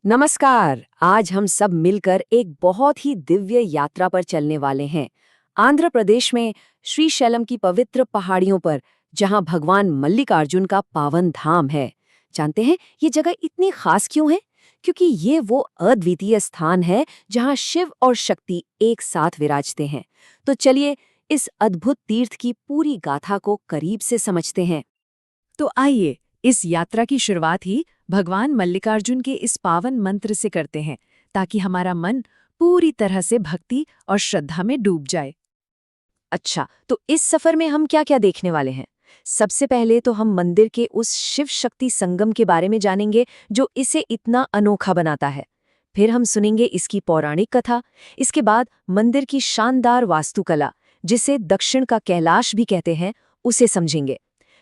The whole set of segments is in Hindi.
नमस्कार। आज हम सब मिलकर एक बहुत ही दिव्य यात्रा पर चलने वाले हैं। आंध्र प्रदेश में श्रीशैलम की पवित्र पहाड़ियों पर, जहां भगवान मल्लिकार्जुन का पावन धाम है। जानते हैं ये जगह इतनी खास क्यों है? क्योंकि ये वो अद्वितीय स्थान है जहां शिव और शक्ति एक साथ विराजते हैं। तो चलिए इस अद्भुत तीर्थ की पूरी गाथा को करीब से समझते हैं। तो आइए इस यात्रा की शुरुआत ही भगवान मल्लिकार्जुन के इस पावन मंत्र से करते हैं, ताकि हमारा मन पूरी तरह से भक्ति और श्रद्धा में डूब जाए। अच्छा, तो इस सफर में हम क्या-क्या देखने वाले हैं? सबसे पहले तो हम मंदिर के उस शिव शक्ति संगम के बारे में जानेंगे जो इसे इतना अनोखा बनाता है। फिर हम सुनेंगे इसकी पौराणिक कथा। इसके बाद मंदिर की शानदार वास्तुकला, जिसे दक्षिण का कैलाश भी कहते हैं, उसे समझेंगे।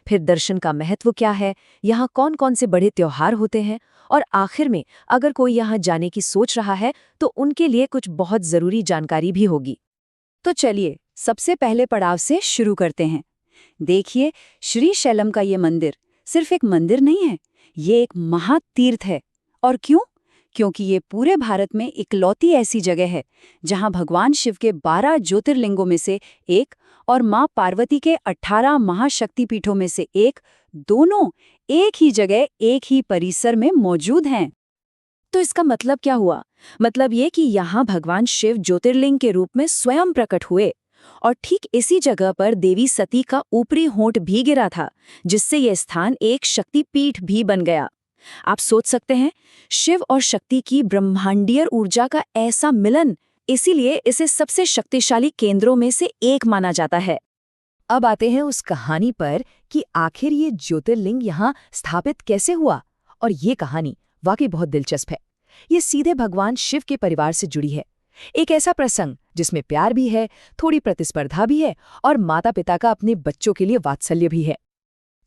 फिर दर्शन का महत्व क्या है, यहाँ कौन-कौन से बड़े त्योहार होते हैं, और आखिर में अगर कोई यहाँ जाने की सोच रहा है तो उनके लिए कुछ बहुत जरूरी जानकारी भी होगी। तो चलिए सबसे पहले पड़ाव से शुरू करते हैं। देखिए, श्रीशैलम का ये मंदिर सिर्फ एक मंदिर नहीं है, ये एक महातीर्थ है। और क्यों? क्योंकि ये पूरे भारत में इकलौती ऐसी जगह है जहां भगवान शिव के 12 ज्योतिर्लिंगों में से एक और मां पार्वती के 18 महाशक्तिपीठों में से एक, दोनों एक ही जगह एक ही परिसर में मौजूद हैं। तो इसका मतलब क्या हुआ? मतलब ये कि यहाँ भगवान शिव ज्योतिर्लिंग के रूप में स्वयं प्रकट हुए, और ठीक इसी जगह पर देवी सती का ऊपरी होंठ भी गिरा था, जिससे यह स्थान एक शक्तिपीठ भी बन गया। आप सोच सकते हैं, शिव और शक्ति की ब्रह्मांडीय ऊर्जा का ऐसा मिलन, इसीलिए इसे सबसे शक्तिशाली केंद्रों में से एक माना जाता है। अब आते हैं उस कहानी पर कि आखिर ये ज्योतिर्लिंग यहाँ स्थापित कैसे हुआ। और ये कहानी वाकई बहुत दिलचस्प है। ये सीधे भगवान शिव के परिवार से जुड़ी है। एक ऐसा प्रसंग जिसमें प्यार भी है, थोड़ी प्रतिस्पर्धा भी है, और माता पिता का अपने बच्चों के लिए वात्सल्य भी है।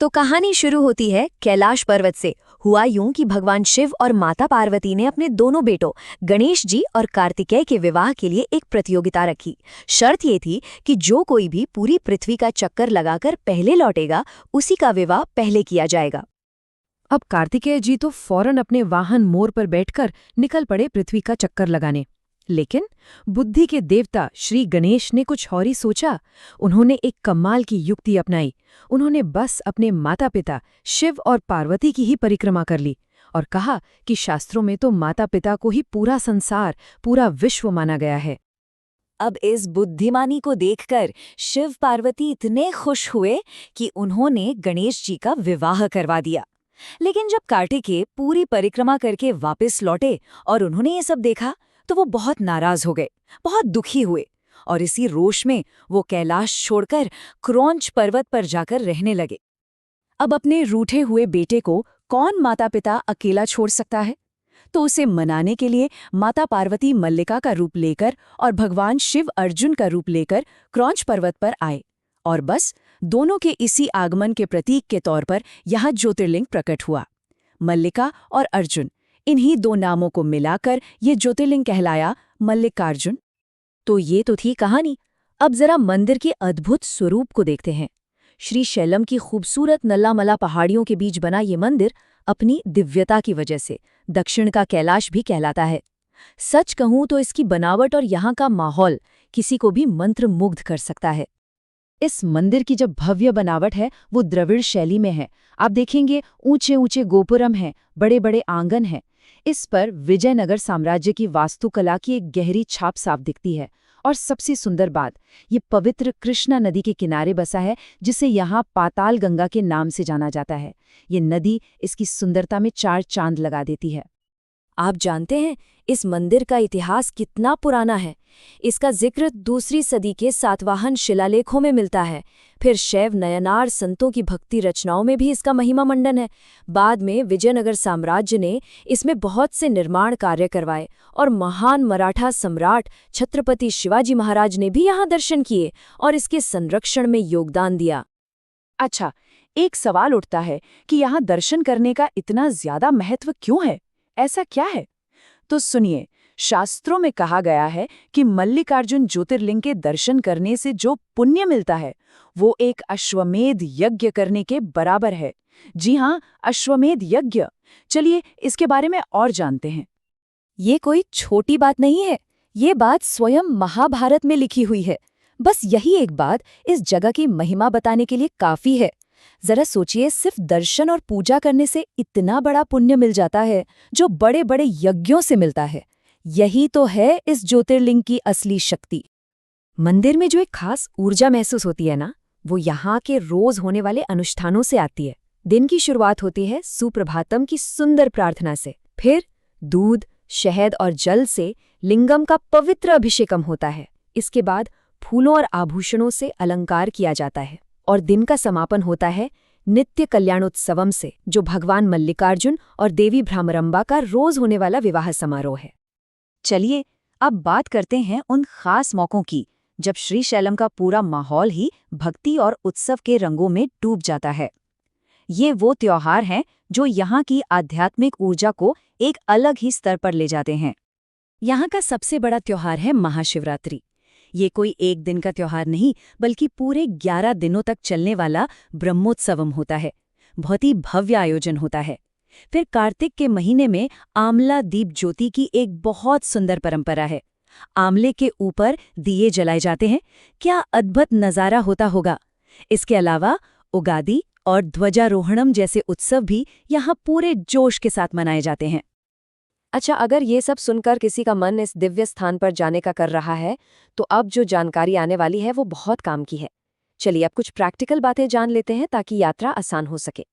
तो कहानी शुरू होती है कैलाश पर्वत से। हुआ यूं कि भगवान शिव और माता पार्वती ने अपने दोनों बेटों गणेश जी और कार्तिकेय के विवाह के लिए एक प्रतियोगिता रखी। शर्त ये थी कि जो कोई भी पूरी पृथ्वी का चक्कर लगाकर पहले लौटेगा, उसी का विवाह पहले किया जाएगा। अब कार्तिकेय जी तो फौरन अपने वाहन मोर पर बैठकर निकल पड़े पृथ्वी का चक्कर लगाने। लेकिन बुद्धि के देवता श्री गणेश ने कुछ और ही सोचा। उन्होंने एक कमाल की युक्ति अपनाई। उन्होंने बस अपने माता पिता शिव और पार्वती की ही परिक्रमा कर ली और कहा कि शास्त्रों में तो माता पिता को ही पूरा संसार, पूरा विश्व माना गया है। अब इस बुद्धिमानी को देखकर शिव पार्वती इतने खुश हुए कि उन्होंने गणेश जी का विवाह करवा दिया। लेकिन जब कार्तिकेय पूरी परिक्रमा करके वापस लौटे और उन्होंने ये सब देखा, तो वो बहुत नाराज हो गए, बहुत दुखी हुए, और इसी रोष में वो कैलाश छोड़कर क्रौंच पर्वत पर जाकर रहने लगे। अब अपने रूठे हुए बेटे को कौन माता पिता अकेला छोड़ सकता है? तो उसे मनाने के लिए माता पार्वती मल्लिका का रूप लेकर और भगवान शिव अर्जुन का रूप लेकर क्रौंच पर्वत पर आए, और बस दोनों के इसी आगमन के प्रतीक के तौर पर यहाँ ज्योतिर्लिंग प्रकट हुआ। मल्लिका और अर्जुन, इन्हीं दो नामों को मिलाकर ये ज्योतिर्लिंग कहलाया मल्लिकार्जुन। तो ये तो थी कहानी। अब जरा मंदिर के अद्भुत स्वरूप को देखते हैं। श्रीशैलम की खूबसूरत नल्लामला पहाड़ियों के बीच बना ये मंदिर अपनी दिव्यता की वजह से दक्षिण का कैलाश भी कहलाता है। सच कहूं तो इसकी बनावट और यहाँ का माहौल किसी को भी मंत्रमुग्ध कर सकता है। इस मंदिर की जब भव्य बनावट है वो द्रविड़ शैली में है। आप देखेंगे ऊंचे ऊंचे गोपुरम हैं, बड़े बड़े आंगन हैं। इस पर विजयनगर साम्राज्य की वास्तुकला की एक गहरी छाप साफ दिखती है। और सबसे सुंदर बात, ये पवित्र कृष्णा नदी के किनारे बसा है, जिसे यहाँ पाताल गंगा के नाम से जाना जाता है। ये नदी इसकी सुंदरता में 4 चांद लगा देती है। आप जानते हैं इस मंदिर का इतिहास कितना पुराना है? इसका जिक्र 2री सदी के सातवाहन शिलालेखों में मिलता है। फिर शैव नयनार संतों की भक्ति रचनाओं में भी इसका महिमा मंडन है। बाद में विजयनगर साम्राज्य ने इसमें बहुत से निर्माण कार्य करवाए, और महान मराठा सम्राट छत्रपति शिवाजी महाराज ने भी यहाँ दर्शन किए और इसके संरक्षण में योगदान दिया। अच्छा, एक सवाल उठता है कि यहाँ दर्शन करने का इतना ज्यादा महत्व क्यों है? ऐसा क्या है? तो सुनिए, शास्त्रों में कहा गया है कि मल्लिकार्जुन ज्योतिर्लिंग के दर्शन करने से जो पुण्य मिलता है वो एक अश्वमेध यज्ञ करने के बराबर है। जी हाँ, अश्वमेध यज्ञ। चलिए इसके बारे में और जानते हैं। ये कोई छोटी बात नहीं है, ये बात स्वयं महाभारत में लिखी हुई है। बस यही एक बात इस जगह की महिमा बताने के लिए काफी है। जरा सोचिए, सिर्फ दर्शन और पूजा करने से इतना बड़ा पुण्य मिल जाता है, जो बड़े बड़े यज्ञों से मिलता है। यही तो है इस ज्योतिर्लिंग की असली शक्ति। मंदिर में जो एक खास ऊर्जा महसूस होती है ना, वो यहाँ के रोज होने वाले अनुष्ठानों से आती है। दिन की शुरुआत होती है सुप्रभातम की सुंदर प्रार्थना से, फिर दूध, शहद और जल से लिंगम का पवित्र अभिषेकम होता है। इसके बाद फूलों और आभूषणों से अलंकार किया जाता है और दिन का समापन होता है नित्य कल्याणोत्सवम से, जो भगवान मल्लिकार्जुन और देवी भ्रामरंबा का रोज होने वाला विवाह समारोह है। चलिए अब बात करते हैं उन खास मौकों की जब श्रीशैलम का पूरा माहौल ही भक्ति और उत्सव के रंगों में डूब जाता है। ये वो त्योहार हैं जो यहाँ की आध्यात्मिक ऊर्जा को एक अलग ही स्तर पर ले जाते हैं। यहाँ का सबसे बड़ा त्योहार है महाशिवरात्रि। ये कोई एक दिन का त्योहार नहीं, बल्कि पूरे 11 दिनों तक चलने वाला ब्रह्मोत्सवम होता है। बहुत ही भव्य आयोजन होता है। फिर कार्तिक के महीने में आंवला दीप ज्योति की एक बहुत सुंदर परंपरा है। आंवले के ऊपर दिए जलाए जाते हैं। क्या अद्भुत नज़ारा होता होगा। इसके अलावा उगादी और ध्वजारोहणम जैसे उत्सव भी यहाँ पूरे जोश के साथ मनाए जाते हैं। अच्छा, अगर ये सब सुनकर किसी का मन इस दिव्य स्थान पर जाने का कर रहा है, तो अब जो जानकारी आने वाली है वो बहुत काम की है। चलिए अब कुछ प्रैक्टिकल बातें जान लेते हैं ताकि यात्रा आसान हो सके।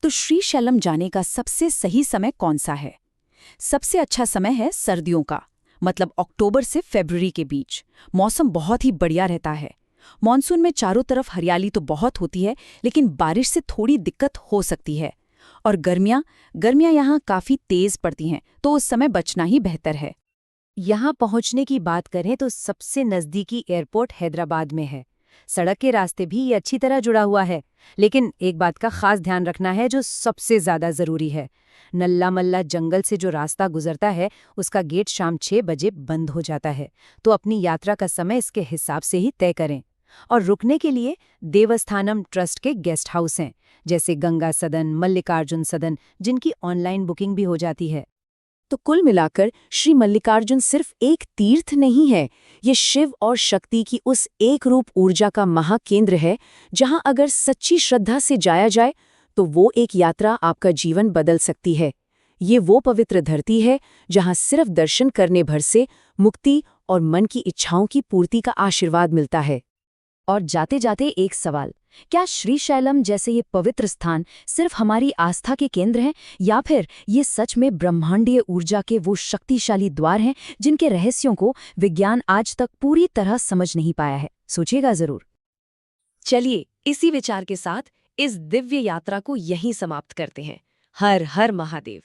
तो श्रीशैलम जाने का सबसे सही समय कौन सा है? सबसे अच्छा समय है सर्दियों का, मतलब अक्टूबर से फरवरी के बीच। मौसम बहुत ही बढ़िया रहता है। मॉनसून में चारों तरफ हरियाली तो बहुत होती है, लेकिन बारिश से थोड़ी दिक्कत हो सकती है। और गर्मियाँ यहाँ काफ़ी तेज़ पड़ती हैं, तो उस समय बचना ही बेहतर है। यहाँ पहुँचने की बात करें तो सबसे नज़दीकी एयरपोर्ट हैदराबाद में है। सड़क के रास्ते भी ये अच्छी तरह जुड़ा हुआ है, लेकिन एक बात का खास ध्यान रखना है जो सबसे ज़्यादा ज़रूरी है। नल्ला मल्ला जंगल से जो रास्ता गुजरता है, उसका गेट शाम 6 बजे बंद हो जाता है, तो अपनी यात्रा का समय इसके हिसाब से ही तय करें। और रुकने के लिए देवस्थानम ट्रस्ट के गेस्ट हाउस हैं, जैसे गंगा सदन, मल्लिकार्जुन सदन, जिनकी ऑनलाइन बुकिंग भी हो जाती है। तो कुल मिलाकर श्री मल्लिकार्जुन सिर्फ एक तीर्थ नहीं है, ये शिव और शक्ति की उस एक रूप ऊर्जा का महाकेंद्र है, जहां अगर सच्ची श्रद्धा से जाया जाए तो वो एक यात्रा आपका जीवन बदल सकती है। ये वो पवित्र धरती है जहां सिर्फ दर्शन करने भर से मुक्ति और मन की इच्छाओं की पूर्ति का आशीर्वाद मिलता है। और जाते जाते एक सवाल, क्या श्रीशैलम जैसे ये पवित्र स्थान सिर्फ हमारी आस्था के केंद्र हैं, या फिर ये सच में ब्रह्मांडीय ऊर्जा के वो शक्तिशाली द्वार हैं जिनके रहस्यों को विज्ञान आज तक पूरी तरह समझ नहीं पाया है? सोचिएगा जरूर। चलिए इसी विचार के साथ इस दिव्य यात्रा को यहीं समाप्त करते हैं। हर हर महादेव।